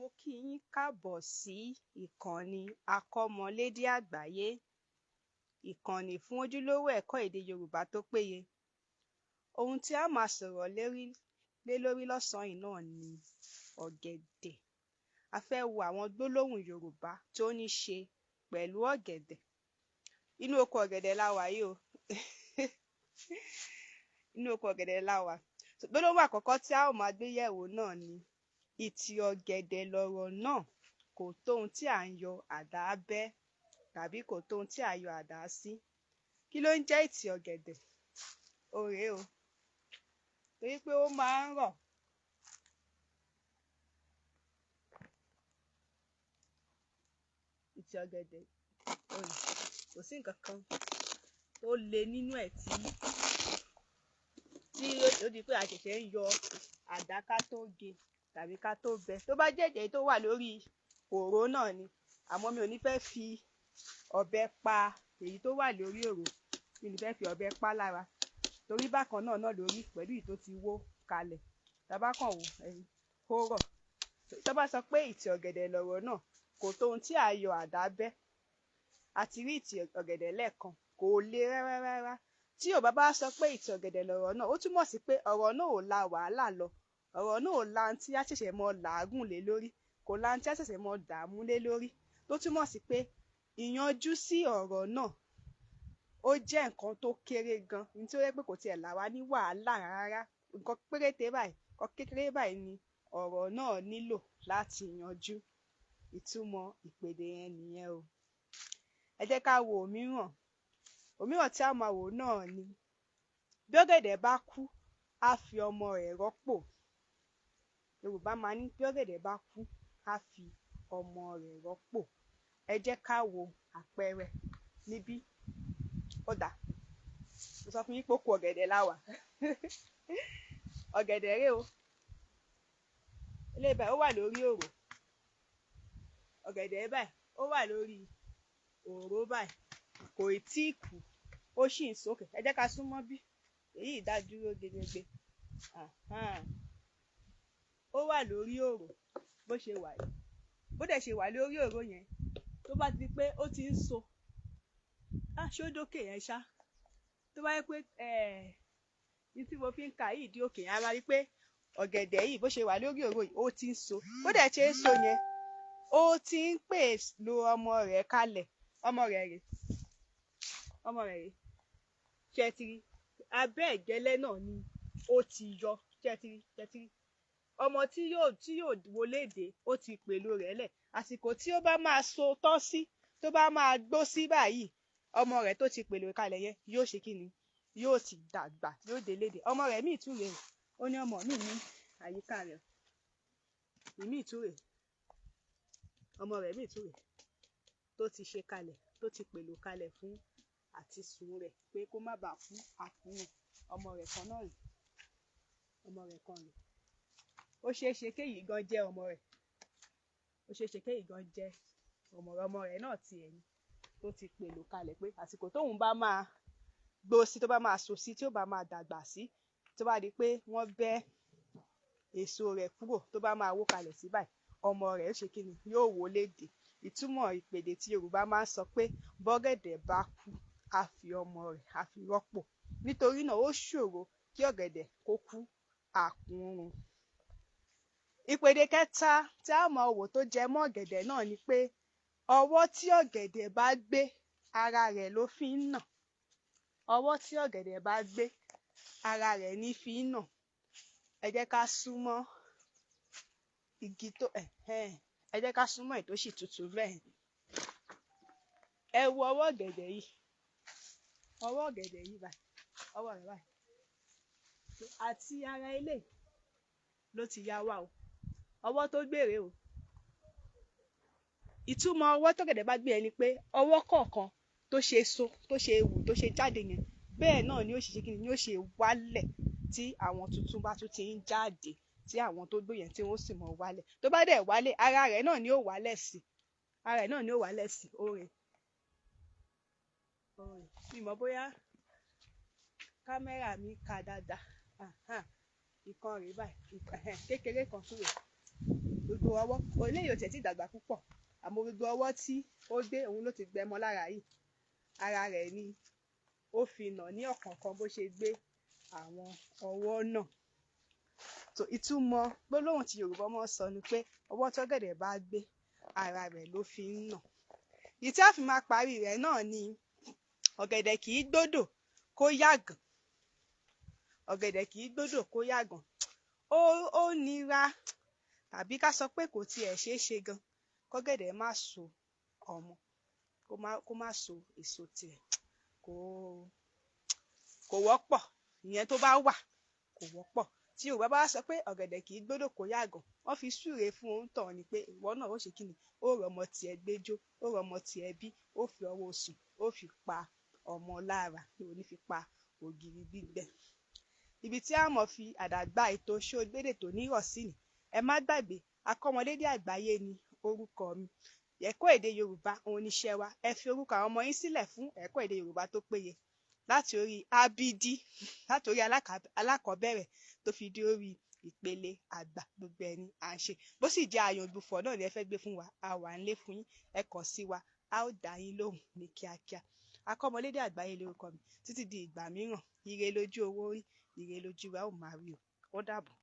Mo kí yín káàbọ̀ sí ìkànnì Akọ́mọlédè Àgbáyé, ìkànnì fún ojúlówó ẹ̀kọ́ èdè Yorùbá tó péye. Ohun tí a máa sọ̀rọ̀ lé lórí lọ́sàn-án yìí náà ni ọ̀gẹ̀dẹ̀. A fẹ́ wo àwọn gbólóhùn Yorùbá tó ní ṣe pẹ̀lú ọ̀gẹ̀dẹ̀. Inú oko ọ̀gẹ̀dẹ̀ la wà yìí o. Inú oko ọ̀gẹ̀dẹ̀ la wà. Gbólóhùn àkọ́kọ́ tí a ó máa gbé yẹ̀wò náà ni ìtì ọ̀gẹ̀dẹ̀ lọ̀rọ̀ náà, kò tó ohun tí à ń yọ àdá bẹ́ tàbí kò tó ohun tí à ń yọ àdá sí. Kí ló ń jẹ́ ìtì ọ̀gẹ̀dẹ̀? Òré o, torí pé ó máa ń rọ̀. Ìtì ọ̀gẹ̀dẹ̀ kò sí nǹkan kan tó le nínú ẹ̀ tí ó di pé a ṣẹ̀ṣẹ̀ ń yọ àdá ká tó gé tàbí ká tó bẹ́. Tó bá jẹ́ èyí tó wà lórí òró náà ni, àmọ́ mi ò ní fẹ́ fi ọ̀bẹ pa èyí tó wà lórí òró, mi ò ní fẹ́ fi ọ̀bẹ pa lára, torí bákan náà lórí pẹ̀lú èyí tó ti wó kalẹ̀. Tàbá kàn wò ó rọ̀. Tó bá sọ pé ìtì ọ̀gẹ̀dẹ̀ lọ̀rọ̀ náà, kò tó ohun tí à ń yọ àdá bẹ́. A ti rí ìtì ọ̀gẹ̀dẹ̀ lẹ́ẹ̀kan, kò le rárá. Tí Yorùbá bá sọ pé ìtì ọ̀gẹ̀dẹ̀ lọ̀rọ̀ náà, ó túmọ̀ sí pé ọ̀rọ̀ náà ò la wàhálà lọ. Ọ̀rọ̀ náà ò la tí a ṣẹ̀ṣẹ̀ mọ làágùn lé lórí, kò la tí a ṣẹ̀ṣẹ̀ mọ dààmú lé lórí. Tó túmọ̀ sí pé ìyanjú sí ọ̀rọ̀ náà ó jẹ́ nǹkan tó kéré gan, nítorí pé kò tiẹ̀ là wá ní wàhálà rárá. Nǹkan péréte báyìí, nǹkan kékeré báyìí ni ọ̀rọ̀ náà nílò láti yanjú. Ìtumọ̀ ìpèdè yẹn nìyẹn o. Ẹ jẹ́ ká wo òmíràn. Òmíràn tí a máa wò náà ni bí ọ̀gẹ̀dẹ̀ bá kú, á fi ọmọ rẹ̀ rọ́pò. Yorùbá máa ní bí ọ̀gẹ̀dẹ̀ bá kú, á fi ọmọ rẹ̀ rọ́pò. Ẹ jẹ́ ká wo àpẹẹrẹ níbí. Ó dà, mo sọ fún yín pé oko ọ̀gẹ̀dẹ̀ la wà. Ọ̀gẹ̀dẹ̀ rèé o. Eléyìí báyìí ó wà lórí òró. Ọ̀gẹ̀dẹ̀ báyìí ó wà lórí òró báyìí. Kò tí ì kú, ó sì ń sókè. Ẹ jẹ́ ká súnmọ́ bí. Èyí dá dúró gedegbe. Ó wà lórí òró bó ṣe wà yìí. Bó dẹ̀ ṣe wà lórí òró yẹn, tó bá ti pé ó ti ń so. Ṣó dókè yẹn ṣá? Tó bá yẹ pé ní tí mo fi ń ka yìí dí òkè yẹn, a máa rí pé ọ̀gẹ̀dẹ̀ yìí bó ṣe wà lórí òró yìí, ó ti ń so. Bó dẹ̀ ṣe ń so yẹn, ó ti ń pèlò ọmọ rẹ̀ kalẹ̀. Ọmọ rẹ̀ rèé. Ṣé ẹ ti rí? Abẹ́ ẹ̀gẹ́lẹ́ náà ni ó ti yọ. Ṣé ẹ ti rí? Ọmọ tí yóò wọlé dé, ó ti pèlò rẹ̀ lẹ̀. Àsìkò tí ó bá máa so tọ́ sí, tó bá máa gbó sí báyìí, ọmọ rẹ̀ tó ti pèlò kalẹ̀ yẹn yóò ṣe kí ni? Yóò ti dàgbà, yóò délé dé. Ọmọ rẹ̀ míì tún rèé. Ó ní ọmọ mi ní àyíká rẹ̀. Ìmíì tún rèé. Ọmọ rẹ̀ míì tún rèé. Tó ti ṣe kalẹ̀, tó ti pèlò kalẹ̀ fún àti sùn rẹ̀ pé kó má bàa fún àkúrùn. Ọmọ rẹ̀ kan náà rèé. Ọmọ rẹ̀ kan rèé. Ó ṣeé ṣe kéyìí gan jẹ́ ọmọ rẹ̀. Ó ṣeé ṣe kéyìí gan jẹ́ ọmọ rẹ̀ náà ti ẹ̀yìn tó ti pèlò kalẹ̀ pé àsìkò tóun bá máa gbó sí, tó bá máa so sí, tí ó bá máa dàgbà sí, tó bá di pé wọ́n bẹ́ èso rẹ̀ kúrò, tó bá máa wó kalẹ̀ sí báyìí, ọmọ rẹ̀ ó ṣe kí ni? Yóò wọlé dé. Ìtumọ̀ ìpèdè tí Yorùbá máa ń sọ pé bọ́gẹ̀dẹ̀ bá kú, á fi ọmọ rẹ̀ á fi rọ́pò. Nítorí náà ó ṣòro kí ọ̀gẹ̀dẹ̀ kó kú àkúrùn. Ìpèdè kẹta tí a máa wò tó jẹ mọ́ ọ̀gẹ̀dẹ̀ náà ni pé ọwọ́ tí ọ̀gẹ̀dẹ̀ bá gbé, ara rẹ̀ ló fi ń nà. Ọwọ́ tí ọ̀gẹ̀dẹ̀ bá gbé, ara rẹ̀ ní fi ń nà. Ẹ jẹ́ ká súnmọ́ igi tó ẹ jẹ́ ká súnmọ́ èyí tó sì tutù bẹ́ẹ̀. Ẹ wo ọwọ́ ọ̀gẹ̀dẹ̀ yìí. Ọwọ́ ọ̀gẹ̀dẹ̀ yìí báyìí. Ọwọ́ rẹ̀ báyìí. Àti ara eléyìí ló ti yá wá o. Ọwọ́ tó gbèrè o. Ìtumọ̀ ọwọ́ tọ́gẹ̀dẹ̀ bá gbé ẹni pé ọwọ́ kọ̀ọ̀kan tó ṣe so, tó ṣe wù, tó ṣe jáde yẹn, bẹ́ẹ̀ náà ni ó ṣe kí ni? Ni ó ṣe wálẹ̀ tí àwọn tuntun bá tún ti ń jáde, tí àwọn tó gbó yẹn tí wọ́n sì mọ̀ wálẹ̀. Tó bá dẹ̀ wálẹ̀, ara rẹ̀ náà ni ó wálẹ̀ sí. Ara rẹ̀ náà ni ó wálẹ̀ sí. Oore. Mi mọ̀ bóyá kámẹ́rà mi ka dáadáa. Ìkan rèé báyìí. Kékeré kan tún rèé. gbogbo ọwọ́ eléyìí ò tẹ̀ tí dàgbà púpọ̀ àmọ́ gbogbo ọwọ́ tí ó gbé òun ló ti gbẹmọ lára yìí ara rẹ̀ ni ó fi nà ní ọ̀kọ̀ọ̀kan bó ṣe gbé àwọn ọwọ́ náà. So ìtumọ̀ gbólóhùn tí Yorùbá mọ̀ sọ ni pé ọwọ́ tọ́gẹ̀dẹ̀ bá gbé ara rẹ̀ ló fi ń nà. Ìdí tí a fi máa parí rẹ̀ náà ni ọ̀gẹ̀dẹ̀ kì í gbódò kó yàgàn. Ọ̀gẹ̀dẹ̀ kì í gbódò kó yàgàn. Ó nira tàbí ká sọ pé kò tiẹ̀ ṣeé ṣe gan kọ́gẹ̀dẹ̀ má so ọmọ kó má so èso tiẹ̀ kò wọ́pọ̀. Ìyẹn tó bá wà kò wọ́pọ̀. Tí Yorùbá bá sọ pé ọ̀gẹ̀dẹ̀ kì í gbódò kó yàgàn wọ́n fi súre fún òǹtọ̀ ni pé ìwọ náà ó ṣe kí ni ó rọmọ tiẹ̀ gbẹ́jọ́ ó rọmọ tiẹ̀ bí ó fi ọwọ́ sùn ó fi pa ọmọ lára ní òní fi pa ògiri gbígbẹ. Ibi tí a mọ̀ fi àdàgbà ètò Ṣógbédè tó nírọ̀ sí ni ẹ má gbàgbé Akọ́mọlédè Àgbáyé ni orúkọ mi. Ẹ̀kọ́ èdè Yorùbá òun níṣẹ́ wa. Ẹ fi orúkọ àwọn ọmọ yín sílẹ̀ fún ẹ̀kọ́ èdè Yorùbá tó péye láti orí ABD láti orí alákọ̀ọ́bẹ̀rẹ̀ tó fi dé orí ìpele àgbà gbogbo ẹni à ń ṣe. Bó sì jẹ́ ayọ̀ ìgbùfọ̀ náà ni ẹ fẹ́ gbé fún wa a wà ń lé fún yín ẹ kàn sí wa a ó dá yín lóhùn ní kíákíá. Akọ́mọlédè Àgbáyé lórúkọ mi títí di ìgbà mìíràn ire lójú owó rí ire lójú wa ó máa rí o. Ó dàbọ̀.